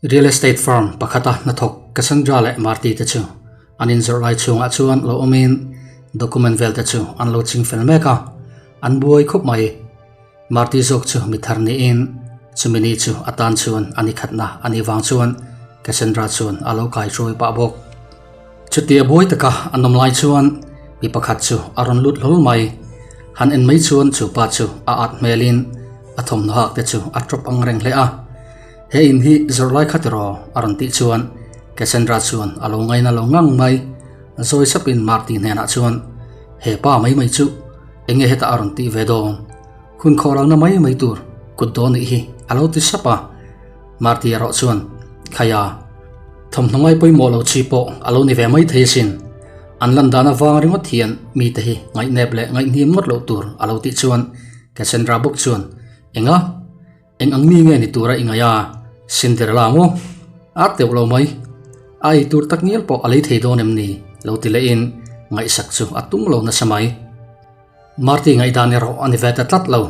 Real estate firm pakata na thok Cassandra le Marty te chu anin zorlai chunga chuan lo omin document vel te chu an lo ching fel meka an buai khop mai Marty zok chu mithar ni in chumini chu atan chuan ani khatna ani wang chuan Cassandra chuan alo kai troi pa bok chutia boy taka anom lai chuan mi pakhat chu aron lut lol mai han en mai chuan chu pa chu a at melin athom no hak te chu atrop ang reng le a he in hi zorlai khatro aron ti chuan Cassandra chuan alo ngai na lo ngang mai zoi sapin Marty nena chuan he pa mai chu enge heta aron ti vedo hun khoral na mai tur kudon hi alo ti sapa Marty ro chuan khaya thom ngai poi mo lo chi po alo ni ve mai theisin an landana wang ringot hian mi te hi ngai nep le ngai nim ngot lo tur alo ti chuan Cassandra bok chuan enga eng ang mi nge ni tura ingaya Cinderella mo at te lo mai ai tur tak niel po alei thei don em ni lo ti le in ngai sak chu atung lo na samai Marty ngai dan ro ani veta tlat lo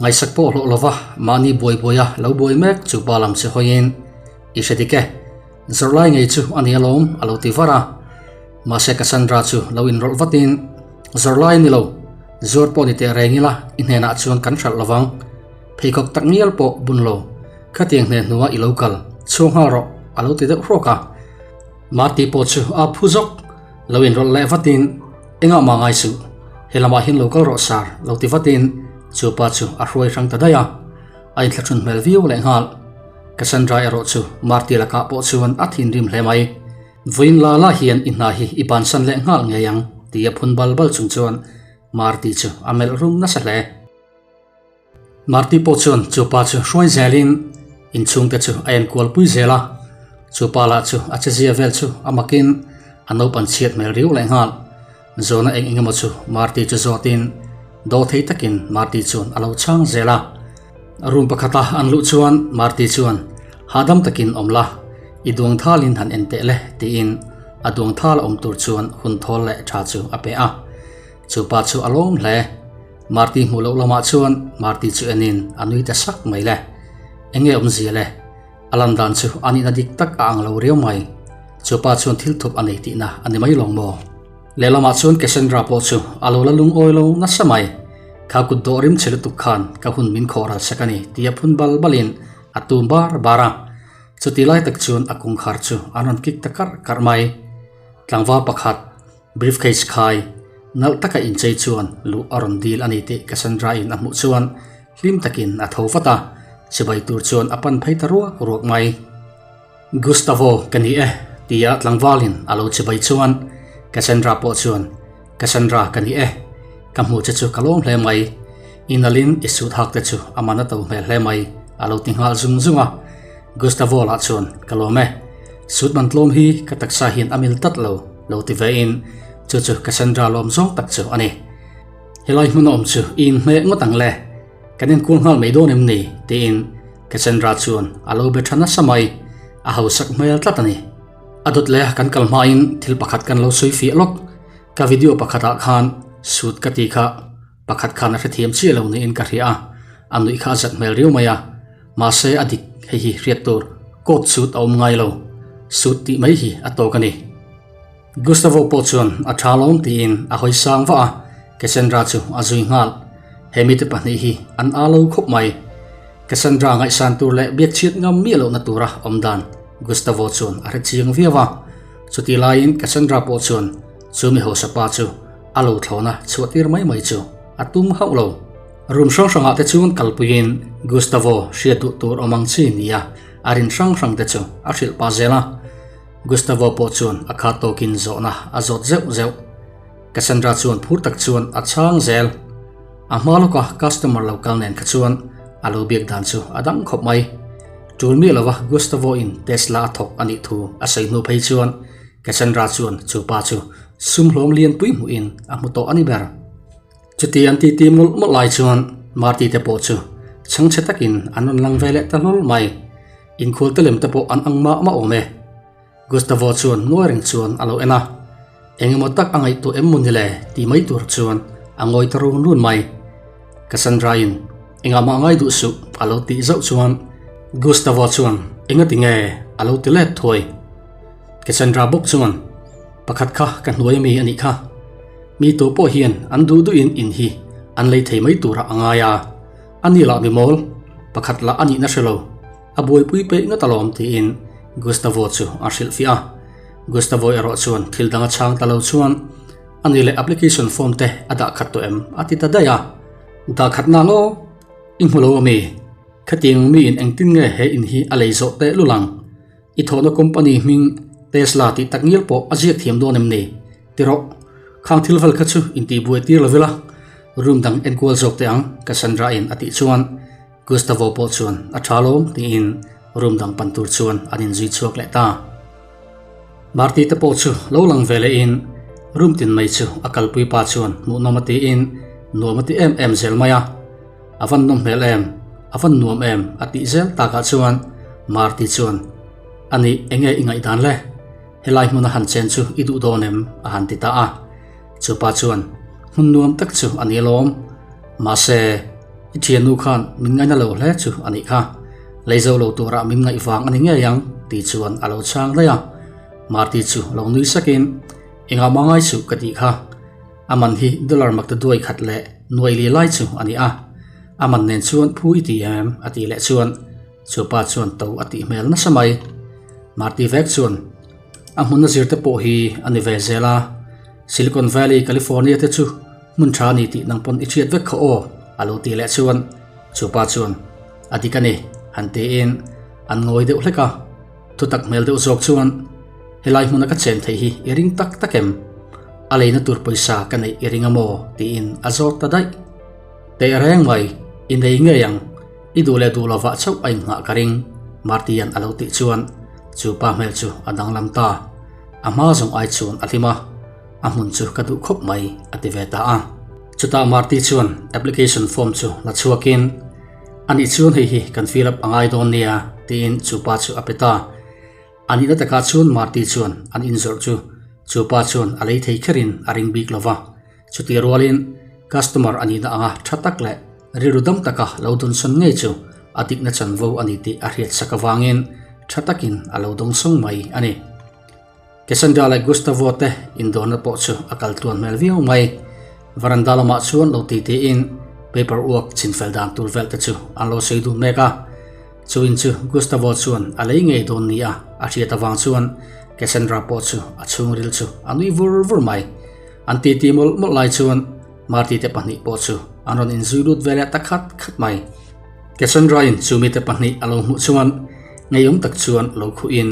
ngai sak po lo lova mani boy boya lo boy mek chu balam se hoin isedike zorlai ngai chu ani alom alo ti vara ma se Cassandra chu lo in rol vatin zorlai ni lo zor po ni te rengila inhena chuan kan thal lawang pheikok tak niel po bun lo khatiang hne nuwa i local chunga ro alo ti de roka Marty po chu a phuzok lo in rol le vatin enga ma ngai su helama hin local ro sar lo ti vatin chu pa chu a roi rang ta daya ai thlachun mel view le ngal Cassandra ero chu Marty la ka po chuan a thin rim hle mai voin la la hian inna hi iban san le ngal ngeyang ti a phun bal bal chung chuan Marty chu amel rum na sa le Marty po chuan chu pa chu roi zelin in chung te chu ayan kual pui zela chu pa la chu a chazia vel chu amakin ano pan chiat mel riu le ngal zona eng engemaw chu Marty chu zotin do thei takin Marty chuan alo chang zela room pakhata an lu chuan Marty chuan hadam takin omla iduang thalin han ente le ti in aduang thal om tur chuan hun thol le tha chu ape a chu pa chu alom hle Marty mulo lama chuan Marty chu anin anui ta sak mai le enge om zia le alandan chu ani na dik tak ang lo riau mai chu pa chuan thil thup ani ti na ani mai long mo le lama chuan Cassandra po chu alo la lung oilo na samai kha ku dorim chele tu khan ka hun min khoral sakani tia phun bal balin atum bar bara chuti lai tak chuan akung khar chu anon kik takar karmai tlangwa pakhat briefcase khai nal taka in chei chuan lu aron dil ani te Cassandra in amu chuan hlim takin a thofata sibai tur chuan apan phaitarua ruak mai Gustavo kani tia tlangwalin alo chibai chuan Cassandra po chuan Cassandra kani kamu chu kalom hle mai inalin isut hak te chu amana to mel hle mai alo tinghal zunga Gustavo la chuan kalome sut man tlom hi kataksa hin amil tat lo ti vein chu Cassandra lom zong tak chu ani helai munom chu in me ngotang le kanin kung hal mei don em ni te in Cassandra chuan alo bethana samai a hausak mel tlatani adut le kan kalmain thil pakhat kan lo soi fi lok ka video pakhata khan sut kati kha pakhat khan a thiam chi lo ni in ka ria anui kha zat mel riu maya ma se adik hi riatur kot sut om ngai lo sut ti mai hi atokani Gustavo po chuan a thalom ti in a hoi sang wa Cassandra chu azui ngal hemite pani hi an alo khop mai Cassandra ngai san tur le biak chit ngam mi lo na tura omdan Gustavo chuan a chiang viawa chuti lain Cassandra po chuan chumi ho sapa chu alo thlona chuatir mai chu atum haulo room song ate chuan kalpuin Gustavo shia du tur omang chi nia arin sang te chu a thil pa zela Gustavo po chuan a kha tokin zona azot zeu Cassandra chuan phur tak chuan a chang zel a maloka customer local nen kha chuan alo biak dan chu adang khop mai tulmi lawa Gustavo in Tesla thok ani thu a sei nu phei chuan Cassandra chuan chu pa chu sum hlom lian pui mu in a muto ani ber chuti an ti tim mo lai chuan Marty te po chu chang chetakin anon lang vele ta lol mai in khul telem te po an angma ma ome Gustavo chuan ngoring chuan alo ena engemo tak angai tu emmun hile ti mai tur chuan angoi tarun run mai Cassandra in engama ngai du su alo ti zau chuan Gustavo chuan enga tinge alo tile thoi Cassandra bok chuan pakhat kha kan hnuai mi ani kha mi to po hian an du in hi an lei thei mai tura angaya ani la mi mol pakhat la ani na shelo aboi pui pe nga talom ti in Gustavo chu arsil fia Gustavo ero chuan thildanga chang talo chuan ani le application form te ada khat to em atita daya da khat na lo inghulo mi khating mi in engtin nge he in hi alei zo te lulang I thona company ming Tesla ti takngil po ajiak thiam do nem ni tiro khang thilval khachu inti buai tir lovela room dang equal jok te ang Cassandra in ati chuan Gustavo po chuan a thalom ti in room dang pantur chuan anin zui chuak le ta Marty te po chu lo lang vele in room tin mai chu akal pui pa chuan mu nomati in nomati em zelmaya avan nom mel em avan nuam em ati zel ta ka chuan Marty chuan ani enge ingai dan le helai muna han chen chu idu donem a han ti ta a chu pa chuan hun nuam tak chu ani lom ma se ithianu khan min ngai na lo hle chu ani kha leizo lo tura min ngai wang ani nge yang ti chuan alo chang da ya Marty chu lo nui sakin inga mangai chu kati kha aman hi dollar mak ta duai khat le nuai li lai chu ani a aman nen chuan phu itm ati le chuan chu pa chuan to ati mel na samai Marty vek chuan amun na zirte po hi ani vezela Silicon Valley California te chu mun thani ti nangpon ichiat vek kho o alo ti le chuan chu pa chuan ati kani hante in an ngoi deuh hleka thutak mel deuh zok chuan helai hmuna ka chen thei hi iring tak takem aleina tur paisa kanai iringa mo ti in azor ta dai te reng mai in dei nge yang idule du lova chau ai nga karing Martian alo ti chuan chu pa mel chu adang lam ta ama zong ai chuan athima amun chu kadu khop mai ativeta a chuta Marty chuan application form chu la chuakin ani chuan hi kan fill up angai don nia tin chu pa chu apeta ani na taka chuan Marty chuan an inzor chu pa chuan alei thei kherin aring bik lova chuti rolin customer ani na anga thatak le rirudam taka lodon son nge chu adik na chanvo ani ti a hriat sakawangin thatakin alo dong song mai ani Cassandra le Gustavo te indona po chu akal tuan melvio mai varanda lama chuan lo ti in paperwork chinfel dan turvel te chu anlo seidu meka chuin chu Gustavo chuan alei ngei don nia a hriat awang chuan Cassandra po chu a chungril chu anui vur mai anti ti mol lai chuan Marty te pani po chu anon in zuilut vele takhat khat mai Cassandra in chumi te pani alo mu chuan ngayong tak chuan lo khu in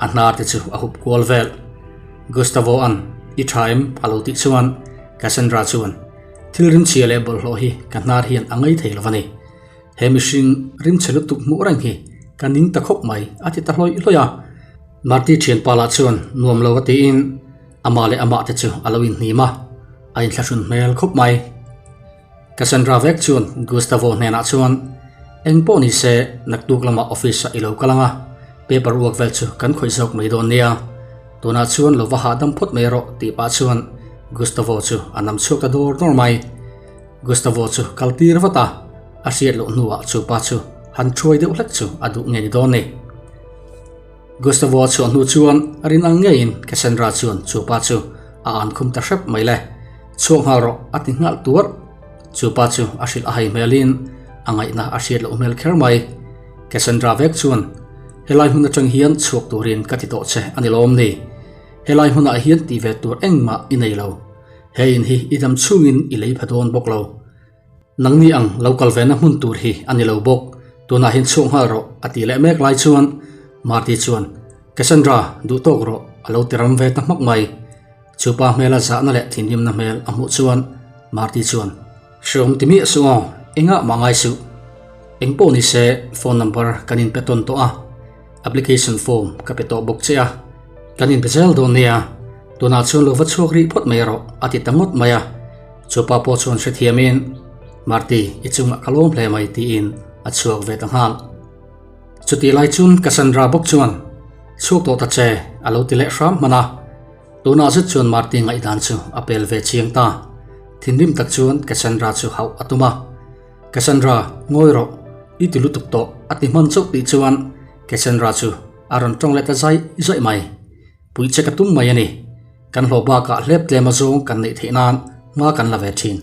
anar te chu a hup kwal vel Gustavo an I thaim alo ti chuan Cassandra chuan thilrin chiale bol lo hi kanar hian angai thei lovani hemising rim chelutuk mu rang hi kaning ta khop mai ati ta hloi hloya Marty thian pala chuan nuam lo ti in amale ama te chu aloin nima ain thlashun mel khop mai Cassandra vek chuan Gustavo nena chuan engpo ni se naktuk lama office ilo kalanga paperwork vel chu kan khoi jok mai don nia tuna chuan lo waha dam phot mero ti pa chuan Gustavo chu anam chuk ta dor mai Gustavo chu kaltir wata asiat lo nuwa chu pa chu han throi deuh hlek chu adu nge ni don ni Gustavo chu nu chuan arin ang ngein Cassandra chuan chu pa chu a an khum ta hrep mai le chuang haro ati ngal tur chu pa chu asil ahai melin angai na asiat lo mel kher mai Cassandra vek chuan helai huna chang hian chuak turin katito che anilom ni helai huna hian ti ve tur engma inei lo hein hi idam chungin ilei phadon boklo nangni ang local vena hun tur hi anilo bok tuna hin chung haro ati le mek lai chuan Marty chuan Cassandra du tok ro alo tiram ve ta mak mai chupa mela za na le thinim na mel amu chuan Marty chuan shom timi suo enga mangai su engpo ni se phone number kanin peton to a application form kapeto bok chia kanin bezel do nia tuna chuan lo va chokri phot mai ro ati tangot maya chupa po chuan se thiamin Marty ichunga kalom hle mai ti in a chuak ve ta hal chuti lai chun Cassandra bok chuan chuk to ta che alo ti le sham mana tuna zut chuan Marty ngai dan chu apel ve chiang ta thindim tak chuan Cassandra chu hau atuma Cassandra ngoi ro itilu tuk to ati man chok ti chuan Cassandra chu aron tong leta zai mai pui che katum mai ani kan hloba ka hlep tlema zong kan nei theinan nga kan la ve thin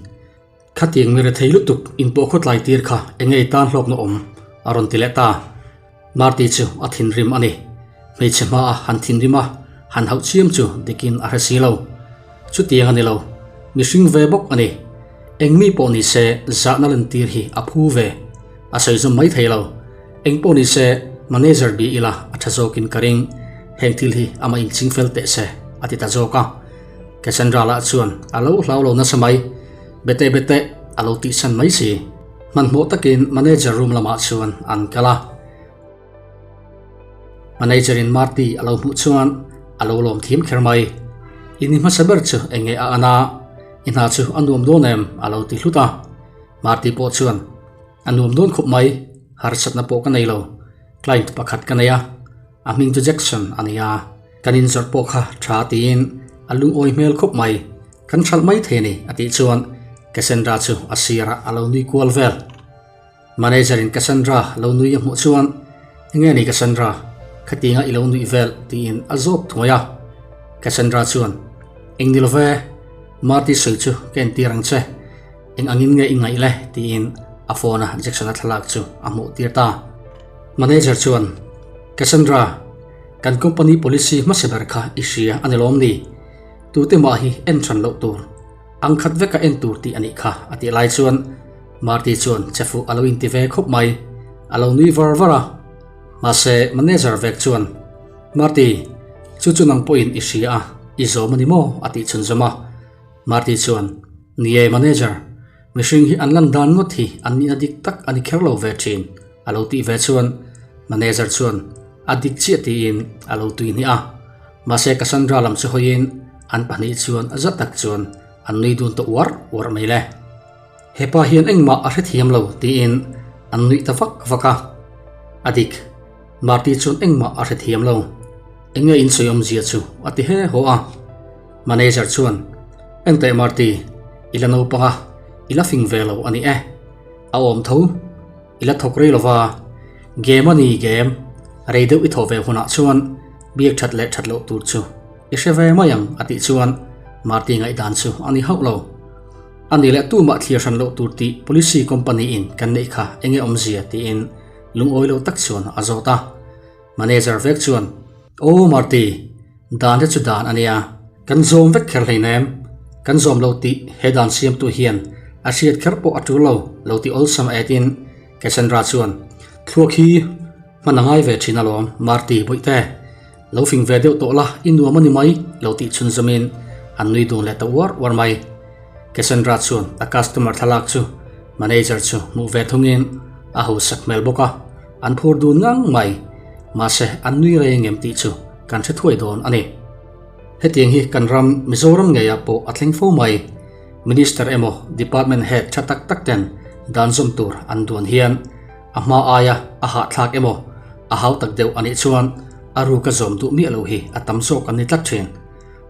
khating mi re theilu tuk in po khot lai tir kha engei tan hlok no om aron tileta Marty chu athin rim ani me chema han thin rima han hau chiam chu dikin a hasilo chu tiang ani lo mi hring ve bok ani engmi po ni se za na lan tir hi aphu ve a sei zum mai theilo eng po ni se manager bi ila athazokin karing heng thil hi ama in chingfel te se atita zoka Cassandra la chuan alo hlau lo na samai bete alo ti san mai si man mo takin manager room lama chuan an kala manager in Marty alo mu chuan alo lom thim khermai ini ma sabar chu enge a ana ina chu anuam donem alo ti hluta Marty po chuan anuam don khup mai har satna po ka nei lo client pakhat kanaya aming to Jackson ania kanin zor po kha tha tin alung oi mel khup mai kan thal mai theni ati chuan Cassandra chu asira alo ni kwal vel manager in Cassandra lo nui mu chuan nge ni Cassandra khatinga ilo nui vel tin azop thoya Cassandra chuan engdil ve Marty sel chu ken tirang che eng angin nge ingai le tin afona Jackson athlak chu amu tirta manager chuan Cassandra kan company policy masebar kha isia anelom ni tute ma hi entran lo tur ang khat veka entur ti ani kha ati lai chuan Marty chuan chefu alo in ti ve khop mai alo nui varvara ma se manager vek chuan Marty chu nang point isia izo mani mo ati chun zama Marty chuan nie manager mishing hi anlan dan ngot hi anni adik tak ani kherlo ve thin alo ti ve chuan manager chuan adik chi ti in alo tuin hi a ma se Cassandra lam chu hoin an pani chuan azatak chuan an nei dun to war mai le hepa hian engma a hre thiam lo ti in an nui ta vaka adik Marty chuan engma a hre thiam lo enga in soyom zia chu ati he ho a manager chuan ente Marty ilano panga ila fing velo ani a om tho ila thokre lova game ani game reido I thove huna chuan biak that lo tur chu iseve mayang ati chuan Marty ngai dan chu ani haulo ani le tu ma thlir san lo tur ti policy company in kan nei kha enge om zia ti in lung oilo tak chuan azota manager vek chuan o Marty dan chu dan ania kan zom vek kher hleinem kan zom lo ti hedan siam tu hian a siat kher po atulo lo ti olsam etin Cassandra chuan thluakhi manangai ve thina lom Marty boite lo fing ve deuh to la inu mani mai lo ti chun zamin an nui dun le ta war mai Cassandra chuan a customer thalak chu manager chu mu ve thungin a ho sak mel boka an phur dun ngang mai ma se an nui re ngem ti chu kan the thui don ani hetiang hi kan ram Mizoram ngeya po athling fo mai minister emo department head chatak tak ten dan zum tur an duan hian ama aya a ha thlak emo a hau tak deuh ani chuan aru ka zom du mi lo hi atam zok ani tlak thin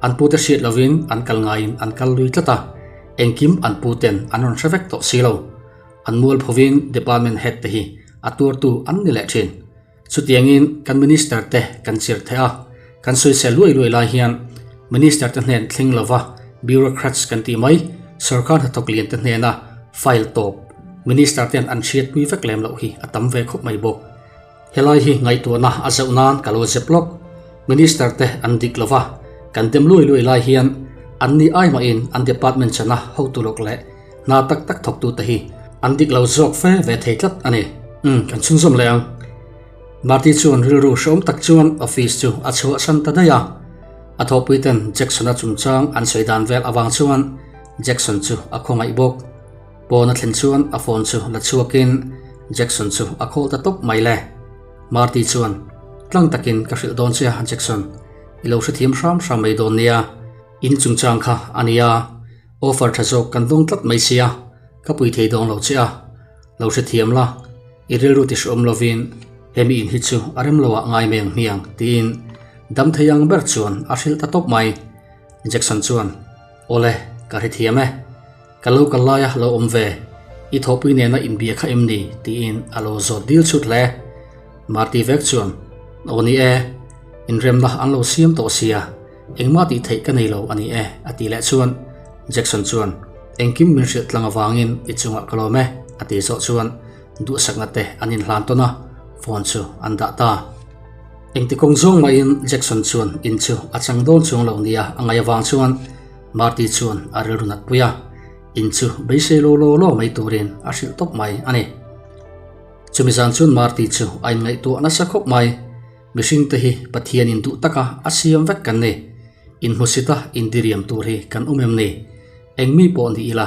an pu te shit lovin an kal ngain an kal lui tlata engkim an pu ten anon hrevek to silo an mul phovin department head te hi atur tu an ni le thin chutiangin kan minister te kan chir thea kan soi se lui lai hian minister te hnen thling lova bureaucrats kan ti mai sarkar hatok lian te hnena file top minister ten an chiat pui vek lem lo hi atam ve khop mai bok helai hi ngai tu na azaunan kalo zeplok minister te an dik lova kan dem lui lai hian an ni ai ma in an department chana ho tu lok le na tak thok tu ta hi an dik lo zok fe ve theitlat ani kan chung zom leang Marty chuan rilru shom tak chuan office chu a chhuwa san ta daya a thopuiten Jackson a chungchang an soidan vel awang chuan Jackson chu a khongai bok pona thlen chuan a phone chu la chuakin Jackson chu a khol ta top mai le Marty chuan tlang takin ka hril don chia Jackson ilo hre thiam shram mai don nia in chungchang kha ania offer thazok kan dong tlat mai sia ka pui thei dong lo chia lo hre thiam la irilru ti shom lovin hemi in hi chu arem lowa ngai meng hiang tin dam theyang ber chuan a hril ta top mai Jackson chuan ole ka ri thiame kalau kalaya lo omve I thopui ne na in bia kha emni tin alo zo deal chut le Marty vek chuan oni in rem na an lo siam to sia engma ti thei ka nei lo ani ati le chuan Jackson chuan engkim min hriat tlang awangin ichunga kalome ati zo chuan du sakna te anin hlan to na phone chu anda ta engti kong zong ma in Jackson chuan in chu achang don chung lo nia angai awang chuan Marty chuan arirunat puya in chu beise lo mai turin a hril top mai ani chumizan chuan Marty chu ai ngai tu na sakhop mai mishing te hi pathian in du taka asiam vek kan ne in husita indiriam tur hi kan umem ne engmi po ni ila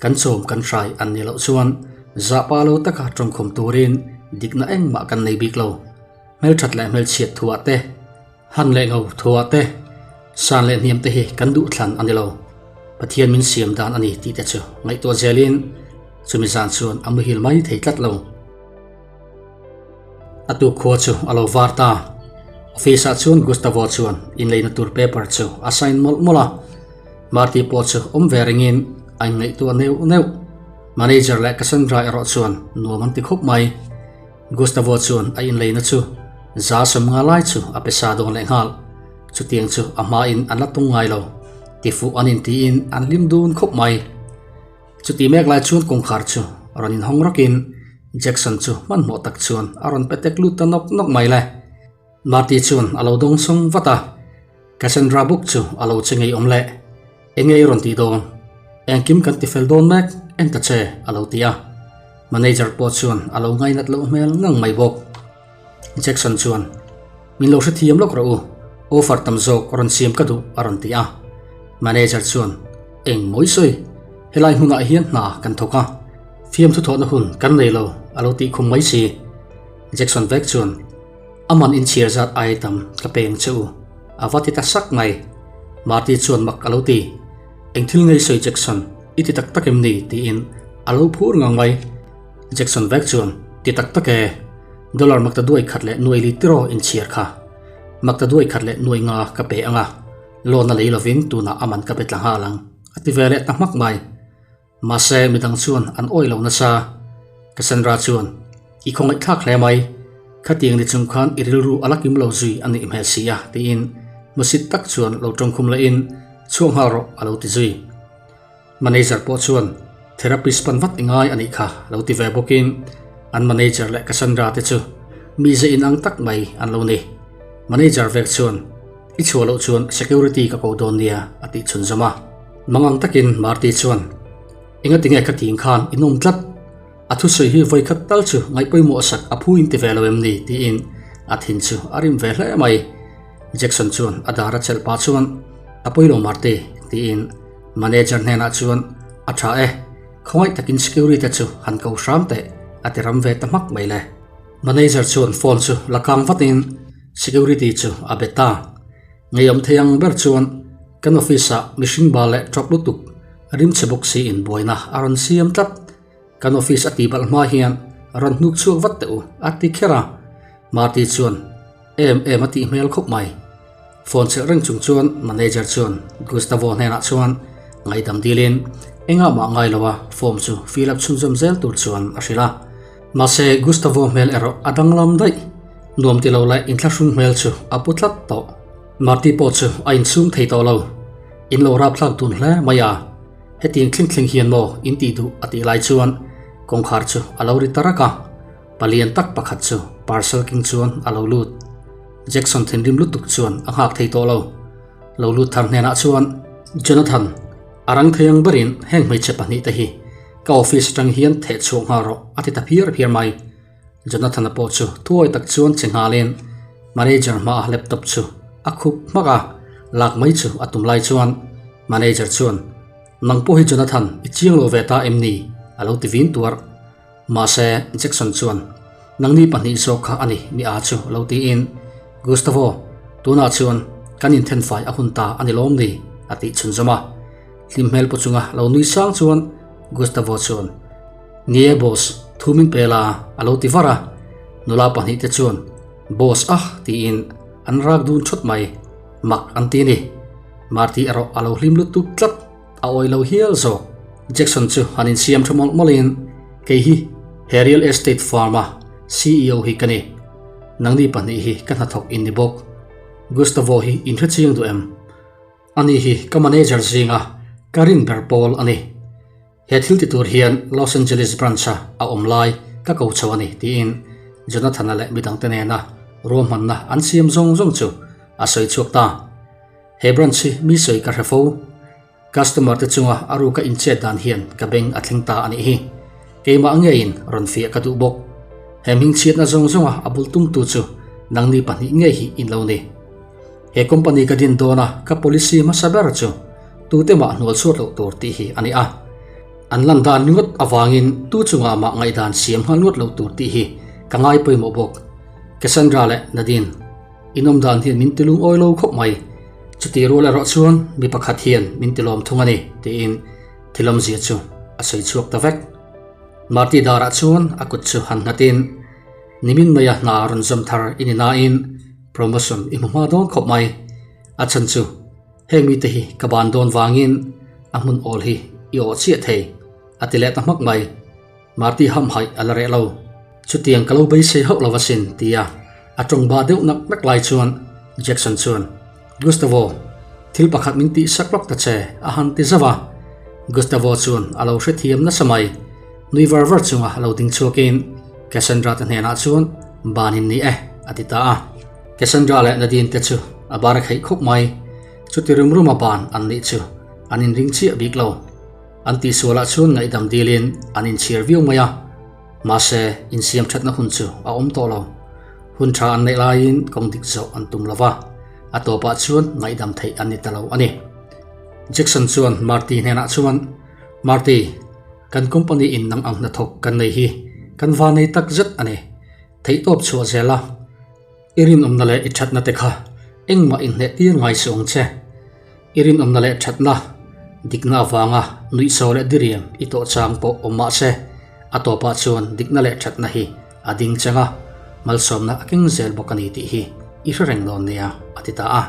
kan chom kan trai an ni lo chuan za pa lo taka tongkhom turin dikna eng ma kan nei bik lo mel that la mel chiat thuwa te han le ngau thuwa te san le niam te hi kan du thlan ani lo pathian min siam dan ani ti te chu ngai to zelin chumizan chuan amuhil mai thei tlat lo atu kho chu alo varta office chuan Gustavo chuan in leina tur paper chu assign mola Marty po chu veringin anh ngai tu neu manager le Cassandra ero chuan nuaman ti khop mai Gustavo chuan a in leina chu za sam nga lai chu a pesado le ngal chu tiang chu ama in anatung ngai lo ti fu anin ti in an lim dun khop mai chu ti mek lai chuan kong khar chu ronin hongrokin Jackson chu man mo tak chuan aron petek lut ta nok mai le Marty chuan alo dong song vata Cassandra book chu alo chengei omle engei ron ti don engkim kan ti fel don mek en ta che alo tia manager po chuan alo ngai nat lo mel ngang mai bok Jackson chuan min lo hre thiam lok ro offer tam zo ron siam ka du aron tia manager chuan eng moi soi helai huna hian na kan thoka fiam thu thona hun kan nei lo alo ti khum mai si Jackson vek chuan aman in cheer zat item ka peng chu awati ta sak mai Marty chuan mak alo ti eng thil ngai soi Jackson iti tak takem ni ti in alo phur ngang mai Jackson vek chuan ti tak take dollar makta duai khatle nuai li tiro in cheer kha makta duai khatle nuai nga ka pe anga lona lei lovin tu na aman ka petla halang ati vele ta mak mai mase midang chuan an oi lo na sa Cassandra chuan i khongai thak hle mai khatiang ni chung khan iril ru alakim lo zui ani imhel sia ti in musit tak chuan lo tong khum la in chung haro alo ti zui manager po chuan therapist panvat ingai ani kha lo ti ve bokin an manager le Cassandra te chu mi ze in ang tak mai an lo ni manager vek chuan i chualo chuan security ka ko don nia ati chun zama mangang takin Marty chuan inga tinga khating khan inum tlat athu soi hi voi khat tal chu ngai poimo sak aphu in ti velem ni ti in athin chu arim ve hle mai Jackson chuan adara chel pa chuan apoilo Marty ti in manager nena chuan atha khoi takin security chu han ko sham te atiram ve tamak mai le manager chuan phone chu lakang vatin security chu abeta ngayam theyang ber chuan kan office machine bale drop lutuk rim chebok si in boina aron siam tlat kan office ati bal ma hian ron nuk chu wat te u ati khera Marty chuan em ati mail khop mai phone se reng chung chuan manager chuan Gustavo nena chuan ngai dam dilin enga ma ngai lawa form chu fill up chun jom zel tur chuan ashila mase Gustavo mail ero adanglam dai nuam ti lo la in thlashung mail chu aputlat to Marty po chu ain sum thei to lo in lo rap thlang tun hle maya heting thling hian mo in ti du ati lai chuan kong khar chu alo ri taraka palian tak pakhat chu parcel king chuan alo lut Jackson thendim lutuk chuan ahak thei to lo lut thar nena chuan Jonathan arang theyang barin heng mai chepani ta hi ka office tang hian the chung haro ati ta phiar mai Jonathan po chu tuai tak chuan chengalen manager ma laptop chu akhup maka lak mai chu atum lai chuan manager chuan nang po hi Jonathan ichiang lo veta emni alo tivin tuar ma se Jackson chuan nang ni pani so kha ani mi a chu lo ti in Gustavo tuna chuan kanin then fai ahunta ani lom ni ati chun zama limhel po chunga lo nui sang chuan Gustavo chuan nie boss thumin pela alo ti vara nula pani te chuan boss ti in an rak dun chot mai mak anti ni Marty ero alo hlim lu tuk tlat a oi lo hial zo Jackson chu hanin siam thamol molin ke hi Real Estate Pharma CEO hi kani nangni pani hi kan hathok in ni bok Gustavo hi in thaching du em ani hi ka manager zinga Karin Berpol ani he thil ti tur hian Los Angeles branch a omlai ka ko chawani ti in Jonathan ale midang tenena rom manna an siam zong zong chu a soi chuak ta he branch mi soi ka refo customer te chunga aru ka inche dan hian ka beng athling ta ani hi keima angein ron fi ka du bok heming chiat na zong zonga abul tum tu chu nangni pani nge hi in lo ni he company ka din dona ka policy ma saber chu tu te ma nol sur lo tur ti hi ani a an lan dan ngot awangin tu chunga ma ngai dan siam han lot lo tur ti hi ka ngai poi mo bok Cassandra le Nadine inom dan hian min tilung oi lo khop mai chuti ro la ro chuan mi pakhat hian min tilom thungani ti in thilom zia chu a sei chuak ta vek Marty dara chuan akut chu han natin nimin maya na ron zom thar inina in promotion imma don khop mai a chan chu hemi te hi kaban don wangin amun ol hi io chia thei atile ta mak mai Marty ham hai alare lo chutiang kalo bai se ho lawasin tia atong ba deuh nak lai chuan Jackson chuan Gustavo thil pakhat min ti saklok ta che a han ti zawa Gustavo chuan alo hre thiam na samai nui var chunga alo ding chuakin Cassandra ta hena chuan banin ni atita a Cassandra le Nadine te chu abara khai khop mai chuti rum ban an ni chu anin ring chi bik lo anti suala chuan ngai dam dilin anin cheer view maya ma se in siam that na hun chu a om to lo hun tha an nei lain kong dik zo an tum lova atopa chuan ngai dam thei ani talo ani Jackson chuan Marty hena chuan Marty kan company in nang ang na thok kan nei hi kan va nei tak zat ani thei top chua zela irin omna le ithat na te kha engma in ne ti ngai song che irin omna le that na dikna wanga nui so le diriam ito chang po omma se atopa chuan dikna le that na hi ading changa malsom na aking zel bokani ti hi i reng don nia atita a